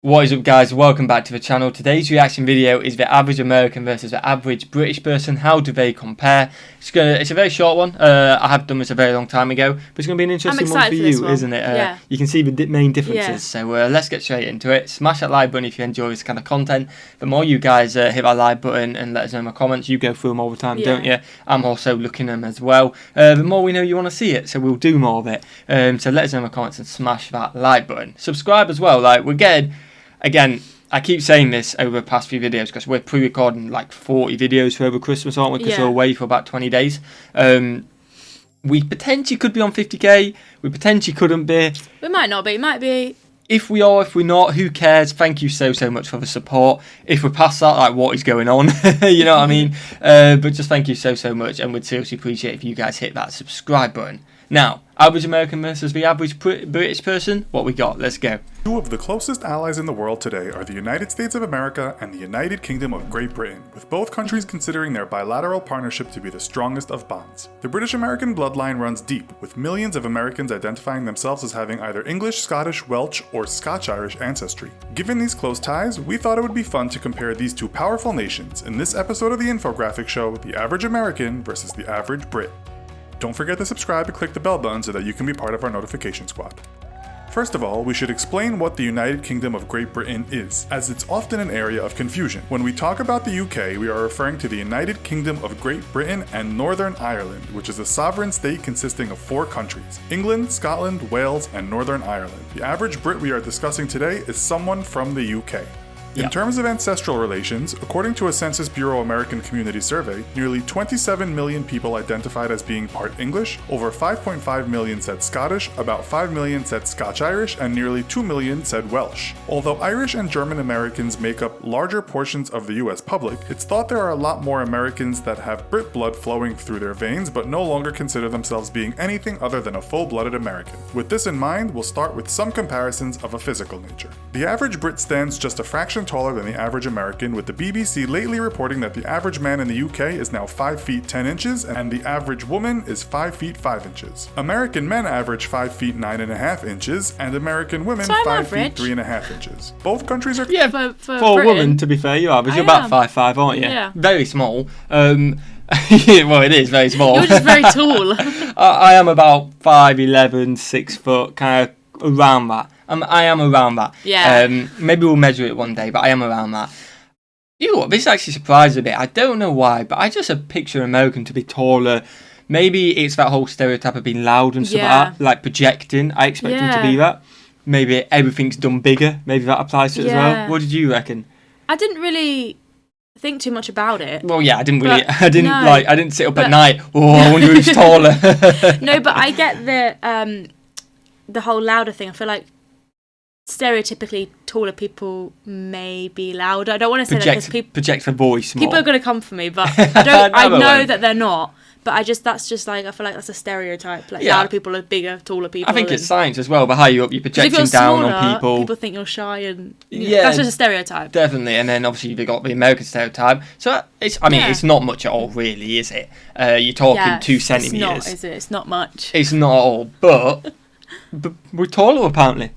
What is up, guys? Welcome back to the channel. Today's reaction video is the average American versus the average British person. How do they compare? It's a very short one. I have done this a very long time ago, but it's going to be an interesting one for you, isn't it? Yeah. You can see the main differences. So let's get straight into it. Smash that like button if you enjoy this kind of content. The more you guys hit that like button and let us know in the comments, you go through them all the time, don't you? I'm also looking at them as well. The more we know you want to see it, so we'll do more of it. So let us know in the comments and smash that like button. Subscribe as well. Like, we're getting... Again, I keep saying this over the past few videos because we're pre-recording like 40 videos for over Christmas, aren't we? Because we're away for about 20 days. We potentially could be on 50k. We potentially couldn't be. We might not be. Might be. If we are, if we're not, who cares? Thank you so much for the support. If we're past that, like, what is going on? You know what I mean? But just thank you so much, and we'd seriously appreciate if you guys hit that subscribe button. Now, average American versus the average British person, what we got? Let's go. Two of the closest allies in the world today are the United States of America and the United Kingdom of Great Britain, with both countries considering their bilateral partnership to be the strongest of bonds. The British-American bloodline runs deep, with millions of Americans identifying themselves as having either English, Scottish, Welsh, or Scotch-Irish ancestry. Given these close ties, we thought it would be fun to compare these two powerful nations in this episode of the infographic show, The Average American versus the Average Brit. Don't forget to subscribe and click the bell button so that you can be part of our notification squad. First of all, we should explain what the United Kingdom of Great Britain is, as it's often an area of confusion. When we talk about the UK, we are referring to the United Kingdom of Great Britain and Northern Ireland, which is a sovereign state consisting of 4 countries: England, Scotland, Wales, and Northern Ireland. The average Brit we are discussing today is someone from the UK. In terms of ancestral relations, according to a Census Bureau American Community Survey, nearly 27 million people identified as being part English, over 5.5 million said Scottish, about 5 million said Scotch-Irish, and nearly 2 million said Welsh. Although Irish and German Americans make up larger portions of the US public, it's thought there are a lot more Americans that have Brit blood flowing through their veins but no longer consider themselves being anything other than a full-blooded American. With this in mind, we'll start with some comparisons of a physical nature. The average Brit stands just a fraction taller than the average American, with the BBC lately reporting that the average man in the UK is now 5 feet 10 inches and the average woman is 5 feet 5 inches. American men average 5 feet 9.5 inches and American women 5 feet 3.5 inches. Both countries are... Yeah, for a woman, to be fair, you average. You're about 5'5", aren't you? Yeah. Very small. Well, it is very small. You're just very tall. I am about 5'11", 6 foot, kind of around that. I am around that. Yeah. Maybe we'll measure it one day, but I am around that. You know what? This actually surprised a bit. I don't know why, but I just picture an American to be taller. Maybe it's that whole stereotype of being loud and stuff like that, like projecting. I expect them to be that. Maybe everything's done bigger. Maybe that applies to it as well. What did you reckon? I didn't really think too much about it. Well, yeah, I didn't really. I didn't sit up at night. Oh, I wonder who's taller. No, but I get the whole louder thing. I feel like stereotypically taller people may be louder. I don't want to say that because people project their voice more. People are going to come for me, but I don't. I know that they're not. But that's just like, I feel like that's a stereotype. Like, louder people are bigger, taller people. I think it's science as well. The higher you up, you're projecting down on people. People think you're shy, and that's just a stereotype. Definitely. And then obviously you've got the American stereotype. So it's not much at all, really, is it? You're talking 2 centimeters. It's not, is it? It's not much. It's not at all, but we're taller, apparently.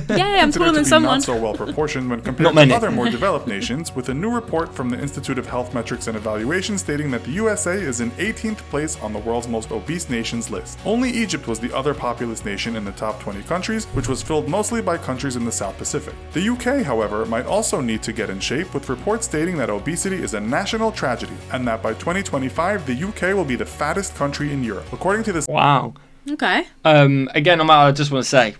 Yeah, I'm taller than someone. Not so well proportioned when compared to other more developed nations, with a new report from the Institute of Health Metrics and Evaluation stating that the USA is in 18th place on the world's most obese nations list. Only Egypt was the other populous nation in the top 20 countries, which was filled mostly by countries in the South Pacific. The UK, however, might also need to get in shape, with reports stating that obesity is a national tragedy, and that by 2025, the UK will be the fattest country in Europe. According to this... Wow. Okay. Again, I just want to say,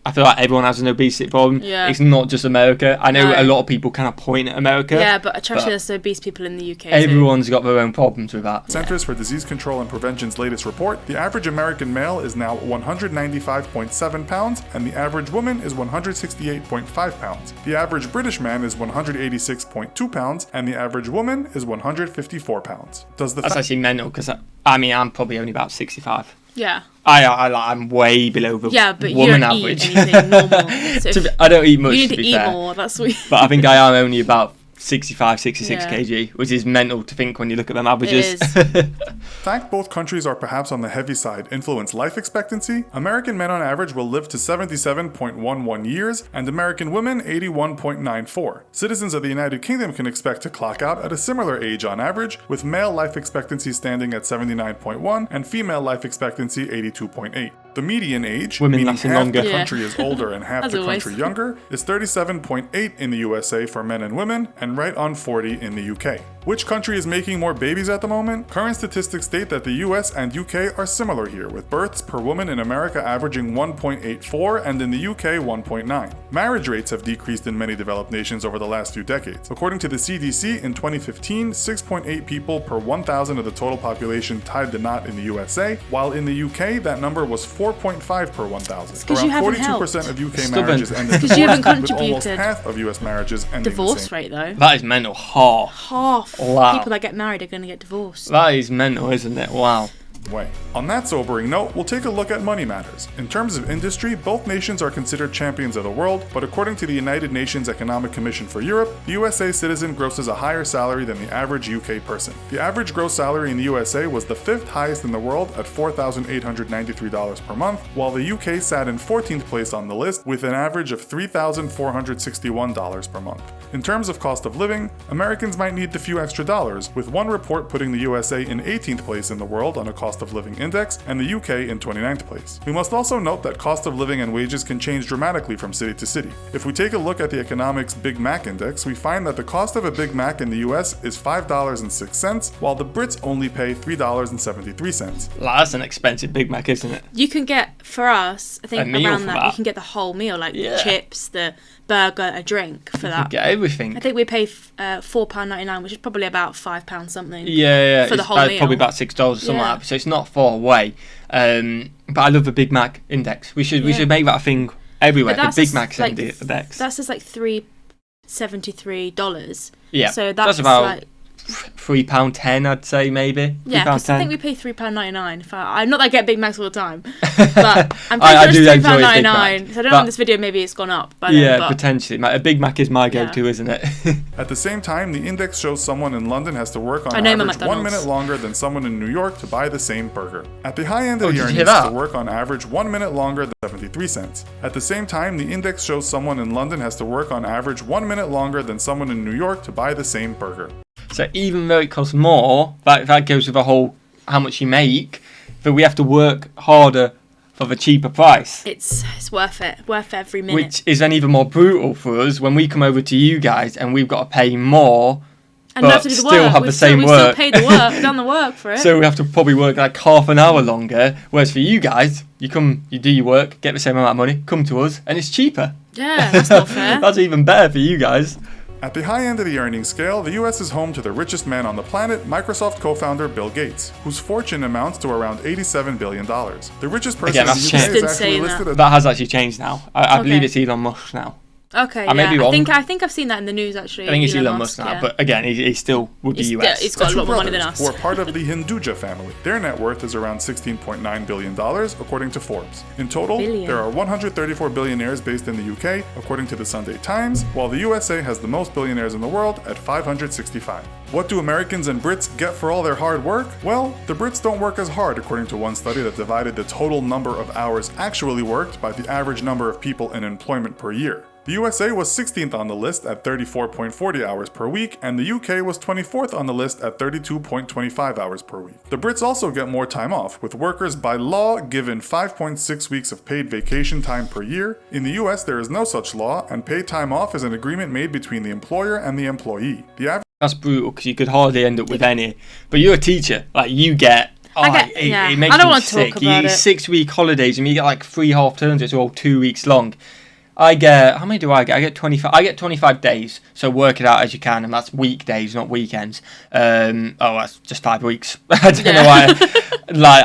I feel like everyone has an obesity problem. Yeah. It's not just America. I know a lot of people kind of point at America. Yeah, but actually there's obese people in the UK Everyone's got their own problems with that. Centers for Disease Control and Prevention's latest report, the average American male is now 195.7 pounds, and the average woman is 168.5 pounds. The average British man is 186.2 pounds, and the average woman is 154 pounds. That's actually mental, because I'm probably only about 65. Yeah. I'm way below the woman average. Eat anything normal. So I don't eat much. You need to to be eat fair. more. That's sweet. But I think I am only about 65, 66 kg, which is mental to think when you look at them averages. It is. Fact both countries are perhaps on the heavy side influence life expectancy. American men on average will live to 77.11 years, and American women 81.94. Citizens of the United Kingdom can expect to clock out at a similar age on average, with male life expectancy standing at 79.1 and female life expectancy 82.8. The median age, Women meaning half longer. the country is older and half the country younger, is 37.8 in the USA for men and women, and right on 40 in the UK. Which country is making more babies at the moment? Current statistics state that the US and UK are similar here, with births per woman in America averaging 1.84 and in the UK 1.9. Marriage rates have decreased in many developed nations over the last few decades. According to the CDC, in 2015, 6.8 people per 1,000 of the total population tied the knot in the USA, while in the UK that number was 4.5 per 1,000. Around 42% of UK marriages ended divorce, with almost half of US marriages ending divorce rate though. That is mental. Half. Wow. People that get married are going to get divorced. That is mental, isn't it? Wow. Way. On that sobering note, we'll take a look at money matters. In terms of industry, both nations are considered champions of the world, but according to the United Nations Economic Commission for Europe, the USA citizen grosses a higher salary than the average UK person. The average gross salary in the USA was the 5th highest in the world at $4,893 per month, while the UK sat in 14th place on the list with an average of $3,461 per month. In terms of cost of living, Americans might need the few extra dollars, with one report putting the USA in 18th place in the world on a cost of living index and the UK in 29th place. We must also note that cost of living and wages can change dramatically from city to city. If we take a look at the economics Big Mac index, we find that the cost of a Big Mac in the US is $5.06, while the Brits only pay $3.73. That's an expensive Big Mac, isn't it? You can get, for us, I think around that, that, you can get the whole meal, like the chips, the burger, a drink for that. Get everything. I think we pay £4.99, which is probably about £5 something. Yeah. For the whole meal. Probably about $6 or something like that. So it's not far away. But I love the Big Mac index. We should make that a thing everywhere. The Big Mac index. That's just like $3.73. Yeah. So that's about like £3.10, I'd say, maybe. Yeah, because I think we pay £3.99. I'm not that I get Big Macs all the time, but I'm pretty sure it's £3.99. So I don't know in this video, maybe it's gone up. Potentially. A Big Mac is my go-to, isn't it? At the same time, the index shows someone in London has to work on average 1 minute longer than someone in New York to buy the same burger. At the high end of the earnings, to work on average 1 minute longer than 73 cents. At the same time, the index shows someone in London has to work on average 1 minute longer than someone in New York to buy the same burger. So even though it costs more, that goes with the whole how much you make, but we have to work harder for the cheaper price. It's worth it. Worth every minute. Which is then even more brutal for us when we come over to you guys and we've got to pay more, and but still have the same work. We've still paid the work, done the work for it. So we have to probably work like half an hour longer, whereas for you guys, you come, you do your work, get the same amount of money, come to us, and it's cheaper. Yeah, that's not fair. That's even better for you guys. At the high end of the earnings scale, the US is home to the richest man on the planet, Microsoft co-founder Bill Gates, whose fortune amounts to around $87 billion. The richest person in the UK is actually listed as... That has actually changed now. I believe it's Elon Musk now. Okay, I think I've seen that in the news actually. I think it's Elon Musk now, but again, he still would be US. He's got a lot more money than us. Who are part of the Hinduja family. Their net worth is around $16.9 billion, according to Forbes. In total, there are 134 billionaires based in the UK, according to the Sunday Times, while the USA has the most billionaires in the world at 565. What do Americans and Brits get for all their hard work? Well, the Brits don't work as hard, according to one study that divided the total number of hours actually worked by the average number of people in employment per year. The USA was 16th on the list at 34.40 hours per week, and the UK was 24th on the list at 32.25 hours per week. The Brits also get more time off, with workers by law given 5.6 weeks of paid vacation time per year. In the US, there is no such law, and paid time off is an agreement made between the employer and the employee. That's brutal, because you could hardly end up with any. But you're a teacher, like you get... it makes me sick. You get 6-week holidays, and you get like 3 half terms, it's all 2 weeks long. I get, how many do I get? I get 25. I get 25 days. So work it out as you can, and that's weekdays, not weekends. That's just 5 weeks. I don't know why.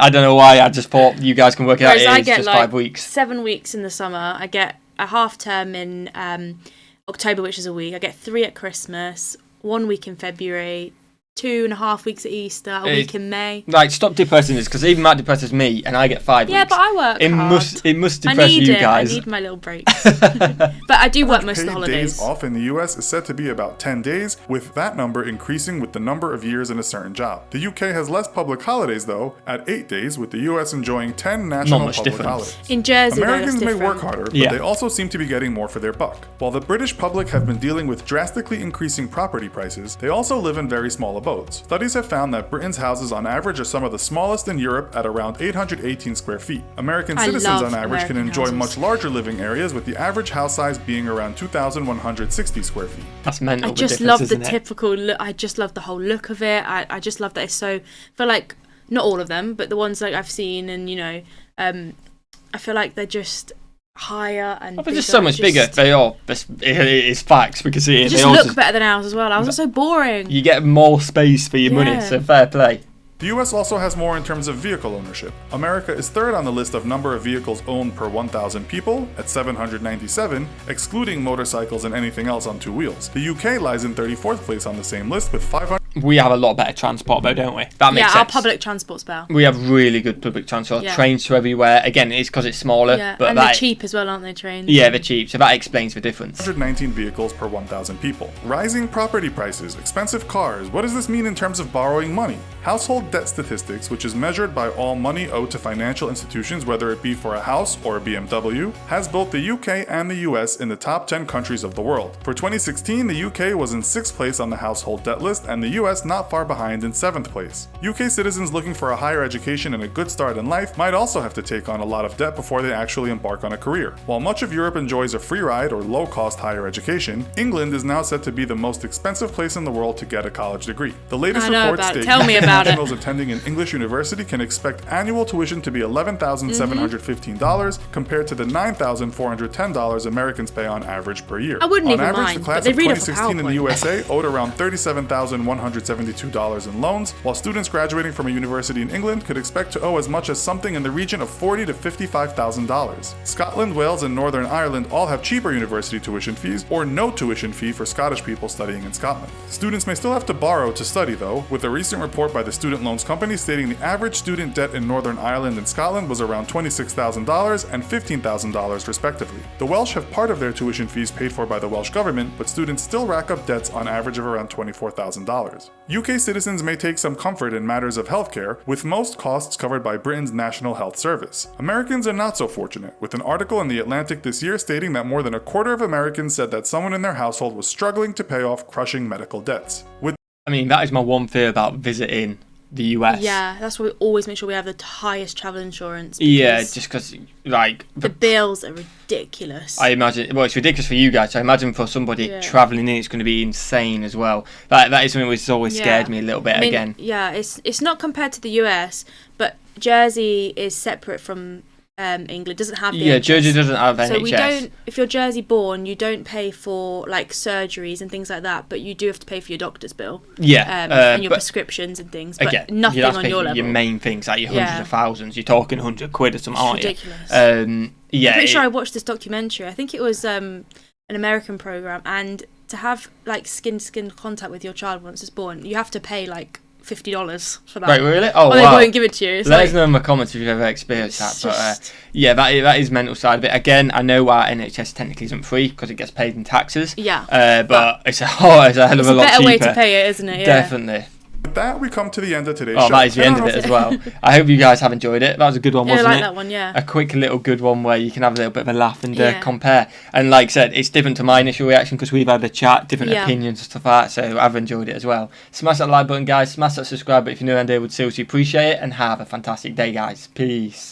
I don't know why. I just thought you guys can work it out. It's just 5 weeks. 7 weeks in the summer. I get a half term in October, which is a week. I get 3 at Christmas. 1 week in February. 2.5 weeks at Easter, a week in May. Like, stop depressing us, because even that depresses me, and I get 5 weeks. Yeah, but I work hard. It must depress you guys. I need my little breaks. But I do work most of the holidays. Days off in the US is said to be about 10 days, with that number increasing with the number of years in a certain job. The UK has less public holidays, though, at 8 days, with the US enjoying 10 national public holidays. In Jersey, Americans may different. work harder, but they also seem to be getting more for their buck. While the British public have been dealing with drastically increasing property prices, they also live in very small abodes. Studies have found that Britain's houses on average are some of the smallest in Europe at around 818 square feet. American citizens on average can enjoy much larger living areas, with the average house size being around 2,160 square feet. That's mental. I just love the typical look. I just love the whole look of it. I just love that it's so, I feel like, not all of them, but the ones like I've seen, and I feel like they're just higher and they're just so much bigger. They are. It's facts, because they just look better than ours as well. Ours are so boring. You get more space for your money, so fair play. The US also has more in terms of vehicle ownership. America is third on the list of number of vehicles owned per 1,000 people at 797, excluding motorcycles and anything else on two wheels. The UK lies in 34th place on the same list with 500. We have a lot better transport, though, don't we? That makes sense. Yeah, our public transport's better. We have really good public transport. Yeah. Trains to everywhere. Again, it's because it's smaller. Yeah, but and they're cheap as well, aren't they, trains? Yeah, they're cheap, so that explains the difference. 119 vehicles per 1,000 people. Rising property prices, expensive cars. What does this mean in terms of borrowing money? Household debt statistics, which is measured by all money owed to financial institutions, whether it be for a house or a BMW, has both the UK and the US in the top 10 countries of the world. For 2016, the UK was in 6th place on the household debt list, and the US not far behind in 7th place. UK citizens looking for a higher education and a good start in life might also have to take on a lot of debt before they actually embark on a career. While much of Europe enjoys a free ride or low-cost higher education, England is now said to be the most expensive place in the world to get a college degree. The latest report states that professionals attending an English university can expect annual tuition to be $11,715 compared to the $9,410 Americans pay on average per year. I wouldn't on even average, mind, the class of 2016 in the USA owed around $37,172 in loans, while students graduating from a university in England could expect to owe as much as something in the region of $40,000 to $55,000. Scotland, Wales, and Northern Ireland all have cheaper university tuition fees, or no tuition fee for Scottish people studying in Scotland. Students may still have to borrow to study, though, with a recent report by the Student Loans Company stating the average student debt in Northern Ireland and Scotland was around $26,000 and $15,000 respectively. The Welsh have part of their tuition fees paid for by the Welsh government, but students still rack up debts on average of around $24,000. UK citizens may take some comfort in matters of healthcare, with most costs covered by Britain's National Health Service. Americans are not so fortunate, with an article in The Atlantic this year stating that more than a quarter of Americans said that someone in their household was struggling to pay off crushing medical debts. That is my one fear about visiting the US. Yeah, that's why we always make sure we have the highest travel insurance. Yeah, just because, the bills are ridiculous. I imagine, it's ridiculous for you guys, so I imagine for somebody travelling in, it's going to be insane as well. That is something which has always scared me a little bit again. Yeah, it's not compared to the US, but Jersey is separate from England. Doesn't have the NHS. Jersey doesn't have NHS. So we don't. If you're Jersey born, you don't pay for surgeries and things like that, but you do have to pay for your doctor's bill. And your prescriptions and things, but again, nothing on your level. Your main things, like your hundreds of thousands. You're talking £100 or something, aren't you? Ridiculous. I'm pretty sure I watched this documentary. I think it was an American program, and to have skin-to-skin contact with your child once it's born, you have to pay $50 for that. Right, really? Oh, or they won't give it to you. Let us know in the comments if you've ever experienced that. But that is mental side of it. Again, I know our NHS technically isn't free because it gets paid in taxes. Yeah. But it's a hell of a lot cheaper. It's a better way to pay it, isn't it? Yeah. Definitely. With that, we come to the end of today's show. That is the end of it as well. I hope you guys have enjoyed it. That was a good one, wasn't it? I like that one, yeah. A quick little good one where you can have a little bit of a laugh and compare. And like I said, it's different to my initial reaction because we've had a chat, different opinions and stuff like that, so I've enjoyed it as well. Smash that like button, guys. Smash that subscribe button if you're new and there. Would seriously appreciate it. And have a fantastic day, guys. Peace.